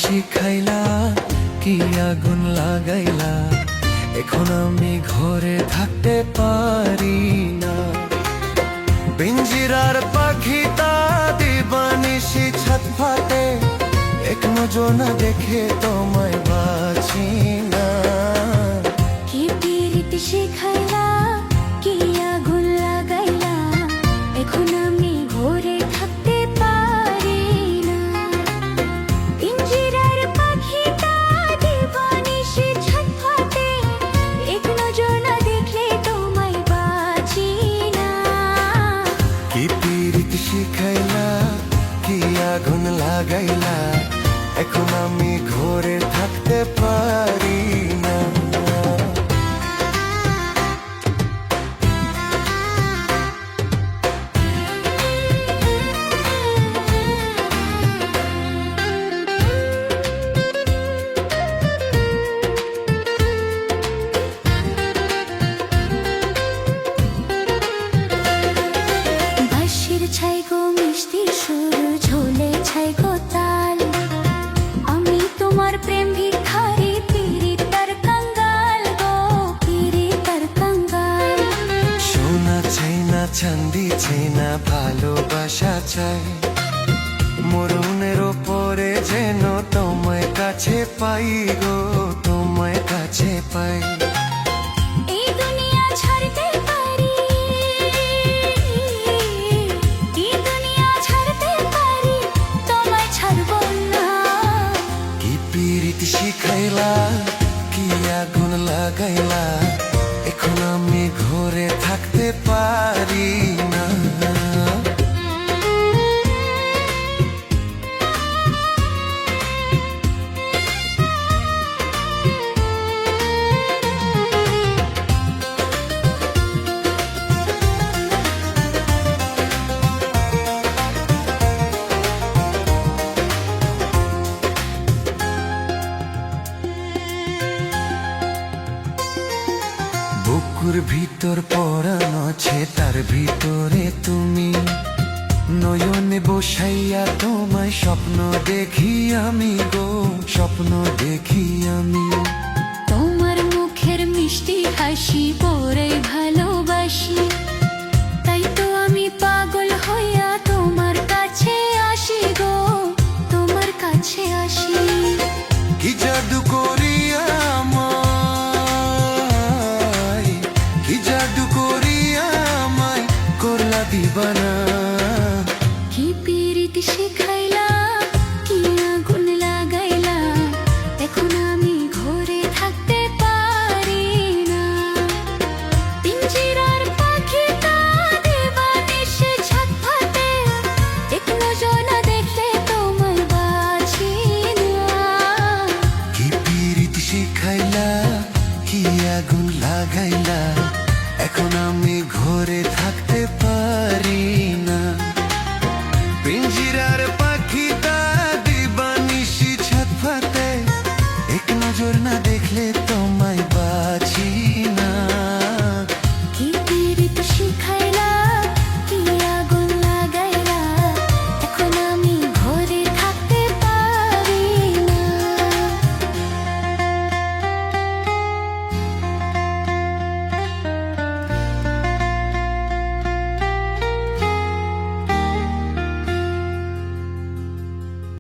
শিখাইলা, কি আগুন লাগাইলা, এখন আমি ঘরে থাকতে পারি না। পিঞ্জিরার পাখিটা দিবানিশি ছাদ ফাটে, এক নজর না দেখে তোমায় বাঁচি না। কি পিরিত শিখাইলা, কি আগুন লাগাইলা, এখন আমি ঘরে থাকতে পারি না। পিঞ্জিরার পাখিটা দিবানিশি ছাদ ফাটে, এক নজর না দেখলে তোমায় বাঁচি না। কি পিরিত শিখাইলা, কি আগুন লাগাইলা, এখন আমি ঘরে থাকতে পারি না। বাঁশির ছাই গো মিষ্টি সুর, ঝোলে ছাই গো তাল, আমি তোমার প্রেম ভিখারি, পিরিত তার কাঙ্গাল গো, পিরিত তার কাঙ্গাল। সোনা চাই না, চাঁদি চাই না, ভালোবাসা চাই, মরুনের ওপরে যেন তোমায় কাছে পাই গো, তোমায় কাছে পাই। এই দুনিয়া ছাড়তে পারি, এই দুনিয়া ছাড়তে পারি, তোমায় ছাড়বো না। কি পিরিত শিখাইলা, কি আগুন লাগাইলা, এখন আমি ঘরে থাকতে পারি না। বুকুর ভিতর পরাণ আছে, তার ভিতরে তুমি, নয়নে বসাইয়া তোমায় স্বপ্ন দেখি আমি গো, স্বপ্ন দেখি আমি। তোমার মুখের মিষ্টি হাসি পরে ভালোবাসি,